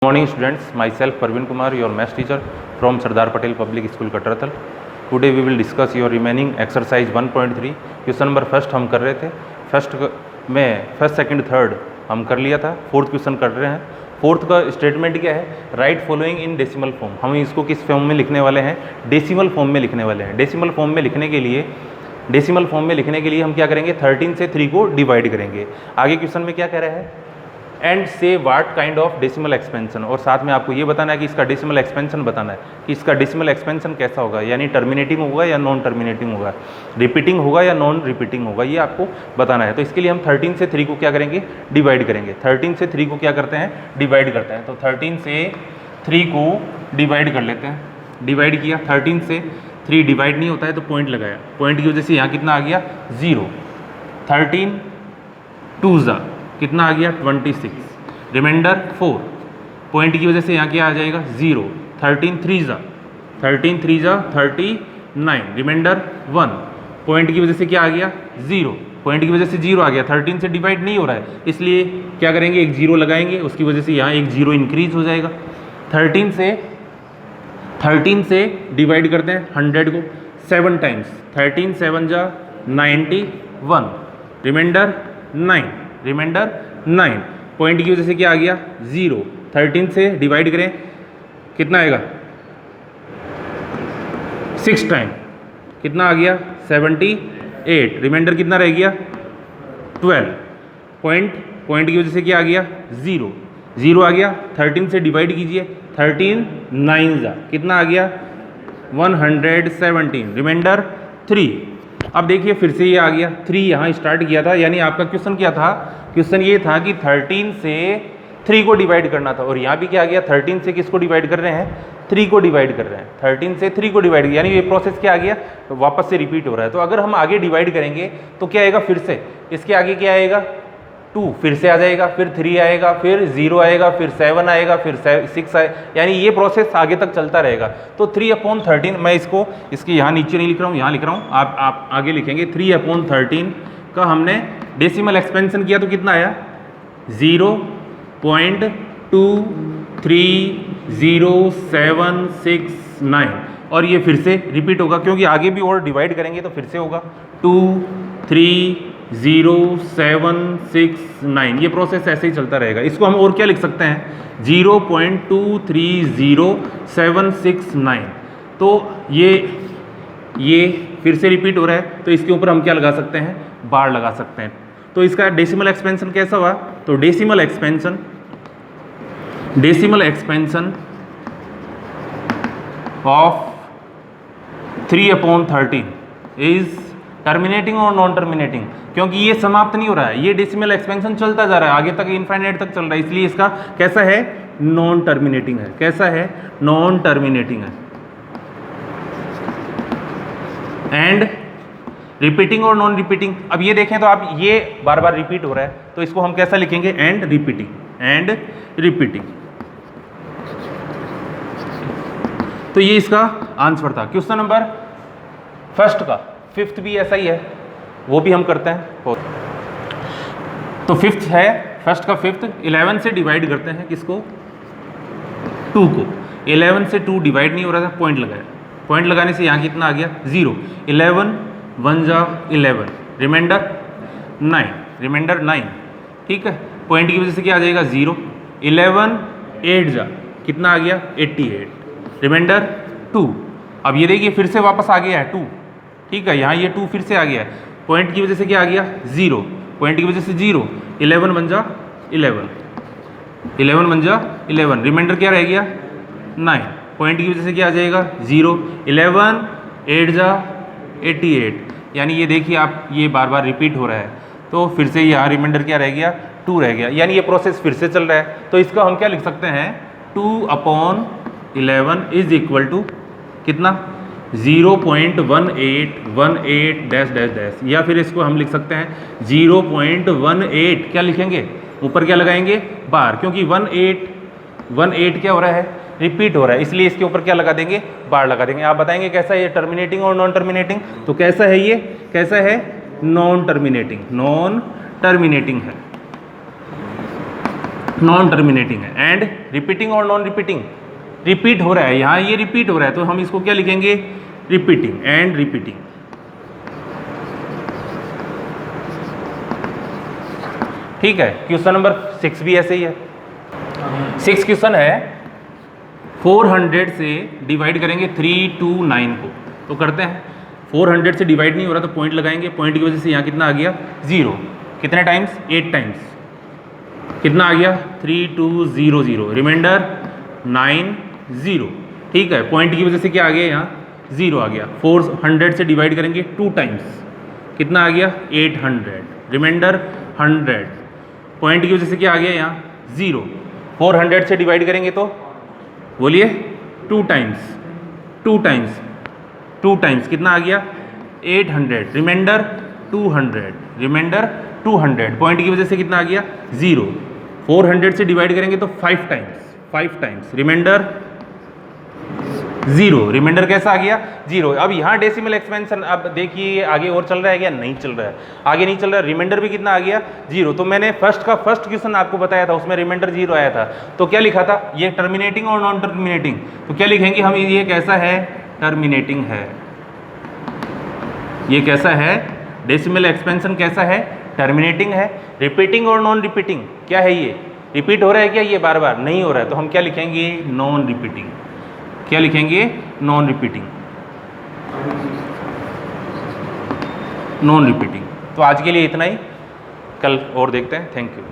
Morning students, myself Parveen Kumar, your maths teacher from Sardar Patel Public School Katrathal. Today we will discuss your remaining exercise 1.3. Question number first हम कर रहे थे, first second third हम कर लिया था, fourth question कर रहे हैं। फोर्थ का स्टेटमेंट क्या है? Right following in decimal form. हम इसको किस फॉर्म में लिखने वाले हैं? डेसिमल फॉर्म में लिखने वाले हैं। डेसिमल फॉर्म में लिखने के लिए हम क्या करेंगे? 13 से 3 को डिवाइड करेंगे। आगे क्वेश्चन में क्या कह रहा है? एंड से what kind of decimal expansion, और साथ में आपको ये बताना है कि इसका डेसिमल एक्सपेंशन बताना है कि इसका डेसिमल एक्सपेंशन कैसा होगा, यानी टर्मिनेटिंग होगा या नॉन टर्मिनेटिंग होगा, रिपीटिंग होगा या नॉन रिपीटिंग होगा, ये आपको बताना है। तो इसके लिए हम 13 से 3 को क्या करेंगे? डिवाइड करेंगे। 13 से 3 को क्या करते हैं? डिवाइड करते हैं। तो 13 से 3 को डिवाइड कर लेते हैं। डिवाइड किया, 13 से 3 डिवाइड नहीं होता है तो पॉइंट लगाया। पॉइंट की वजह से यहाँ कितना आ गया? 0। 13 2 कितना आ गया? 26। रिमाइंडर 4। पॉइंट की वजह से यहाँ क्या आ जाएगा? 0। 13 3 39। रिमाइंडर 1। पॉइंट की वजह से क्या आ गया? 0। पॉइंट की वजह से 0 आ गया। 13 से डिवाइड नहीं हो रहा है, इसलिए क्या करेंगे? एक 0 लगाएंगे, उसकी वजह से यहाँ एक 0 इंक्रीज हो जाएगा। 13 से डिवाइड करते हैं 100 को 7 टाइम्स। 13 7 91। रिमाइंडर 9। पॉइंट की वजह से क्या आ गया? 0। 13 से डिवाइड करें, कितना आएगा? 6 टाइम, कितना आ गया? 78। रिमाइंडर कितना रह गया? 12। पॉइंट की वजह से क्या आ गया? 0 आ गया। 13 से डिवाइड कीजिए, 13 9 कितना आ गया? 117। रिमाइंडर 3। अब देखिए फिर से ये आ गया। 3 यहाँ स्टार्ट किया था, यानी आपका क्वेश्चन क्या था? क्वेश्चन ये था कि 13 से 3 को डिवाइड करना था, और यहाँ भी क्या आ गया? 13 से किसको डिवाइड कर रहे हैं? 3 को डिवाइड कर रहे हैं। 13 से 3 को डिवाइड, यानी ये प्रोसेस क्या आ गया? वापस से रिपीट हो रहा है। तो अगर हम आगे डिवाइड करेंगे तो क्या आएगा? फिर से इसके आगे क्या आएगा? 2 फिर से आ जाएगा, फिर 3 आएगा, फिर 0 आएगा, फिर 7 आएगा, फिर 6 आएगा, यानी ये प्रोसेस आगे तक चलता रहेगा। तो 3/13, मैं इसके यहाँ नीचे नहीं लिख रहा हूँ, यहाँ लिख रहा हूँ, आप आगे लिखेंगे। 3/13 का हमने डेसिमल एक्सपेंशन किया तो कितना आया? 0.2306769। और ये फिर से रिपीट होगा, क्योंकि आगे भी और डिवाइड करेंगे तो फिर से होगा 2306769। ये प्रोसेस ऐसे ही चलता रहेगा। इसको हम और क्या लिख सकते हैं? 0.230769। तो ये फिर से रिपीट हो रहा है, तो इसके ऊपर हम क्या लगा सकते हैं? बार लगा सकते हैं। तो इसका डेसिमल एक्सपेंशन कैसा हुआ? तो decimal expansion of 3/13 is terminating और नॉन टर्मिनेटिंग, क्योंकि ये समाप्त नहीं हो रहा है, ये डेसिमल एक्सपेंशन चलता जा रहा है, आगे तक इनफाइनाइट तक चल रहा है, इसलिए इसका कैसा है? नॉन टर्मिनेटिंग है। कैसा है? नॉन टर्मिनेटिंग है। एंड रिपीटिंग और नॉन रिपीटिंग, अब ये देखें तो आप ये बार बार रिपीट हो रहा है, तो इसको हम कैसा लिखेंगे? And repeating. तो ये इसका आंसर था क्वेश्चन नंबर फर्स्ट का। फिफ्थ भी ऐसा ही है, वो भी हम करते हैं। तो फिफ्थ है, फर्स्ट का फिफ्थ 11 से डिवाइड करते हैं किसको? 2 को। 11 से 2 डिवाइड नहीं हो रहा था, पॉइंट लगाया। पॉइंट लगाने से यहाँ कितना आ गया? 0। 11 1 11। रिमाइंडर 9। ठीक है। पॉइंट की वजह से क्या आ जाएगा? 0। 11 8 कितना आ गया? 88। रिमाइंडर 2। अब ये देखिए फिर से वापस आ गया है 2। ठीक है, यहाँ ये 2 फिर से आ गया है। पॉइंट की वजह से क्या आ गया? 0। पॉइंट की वजह से 0। 11 1 11। रिमाइंडर क्या रह गया? 9। पॉइंट की वजह से क्या आ जाएगा? 0। 11 8 88। यानी ये देखिए आप, ये बार बार रिपीट हो रहा है, तो फिर से यहाँ रिमाइंडर क्या रह गया? 2 रह गया, यानी ये प्रोसेस फिर से चल रहा है। तो इसका हम क्या लिख सकते हैं? 2/11 इज इक्वल टू कितना? 0.1818 या फिर इसको हम लिख सकते हैं 0.18। क्या लिखेंगे? ऊपर क्या लगाएंगे? बार, क्योंकि 18 क्या हो रहा है? रिपीट हो रहा है, इसलिए इसके ऊपर क्या लगा देंगे? बार लगा देंगे। आप बताएंगे कैसा है ये? टर्मिनेटिंग और नॉन टर्मिनेटिंग? तो कैसा है ये? कैसा है? नॉन टर्मिनेटिंग है। नॉन टर्मिनेटिंग है। एंड रिपीटिंग और नॉन रिपीटिंग, रिपीट हो रहा है, यहाँ ये रिपीट हो रहा है तो हम इसको क्या लिखेंगे, रिपीटिंग। एंड रिपीटिंग, ठीक है। क्वेश्चन नंबर 6 भी ऐसे ही है। 6 क्वेश्चन है, 400 से डिवाइड करेंगे 329 को, तो करते हैं। 400 से डिवाइड नहीं हो रहा तो पॉइंट लगाएंगे, पॉइंट की वजह से यहाँ कितना आ गया 0, कितने टाइम्स 8 टाइम्स, कितना आ गया 3200, रिमाइंडर 90, ठीक है। पॉइंट की वजह से क्या आ गया यहाँ 0 आ गया। 400 से डिवाइड करेंगे 2 टाइम्स, कितना आ गया 800, रिमाइंडर 100, पॉइंट की वजह से क्या आ गया यहाँ 0। 400 से डिवाइड करेंगे तो बोलिए 2 टाइम्स, 2 टाइम्स, 2 टाइम्स कितना आ गया 800, रिमाइंडर 200, रिमाइंडर 200, पॉइंट की वजह से कितना आ गया 0। 400 से डिवाइड करेंगे तो 5 टाइम्स, 5 टाइम्स, रिमाइंडर 0, रिमाइंडर कैसा आ गया 0। अब यहाँ डेसिमल एक्सपेंशन, अब देखिए आगे और चल रहा है क्या, नहीं चल रहा है, आगे नहीं चल रहा है, रिमाइंडर भी कितना आ गया 0। तो मैंने फर्स्ट क्वेश्चन आपको बताया था, उसमें रिमाइंडर 0 आया था, तो क्या लिखा था, ये टर्मिनेटिंग और नॉन टर्मिनेटिंग, तो क्या लिखेंगे हम, ये कैसा है, टर्मिनेटिंग है। ये कैसा है, डेसिमल एक्सपेंशन कैसा है, टर्मिनेटिंग है। रिपीटिंग और नॉन रिपीटिंग, क्या है ये, रिपीट हो रहा है क्या, ये बार बार नहीं हो रहा है, तो हम क्या लिखेंगे, नॉन रिपीटिंग। क्या लिखेंगे, नॉन रिपीटिंग, नॉन रिपीटिंग। तो आज के लिए इतना ही, कल और देखते हैं। Thank you.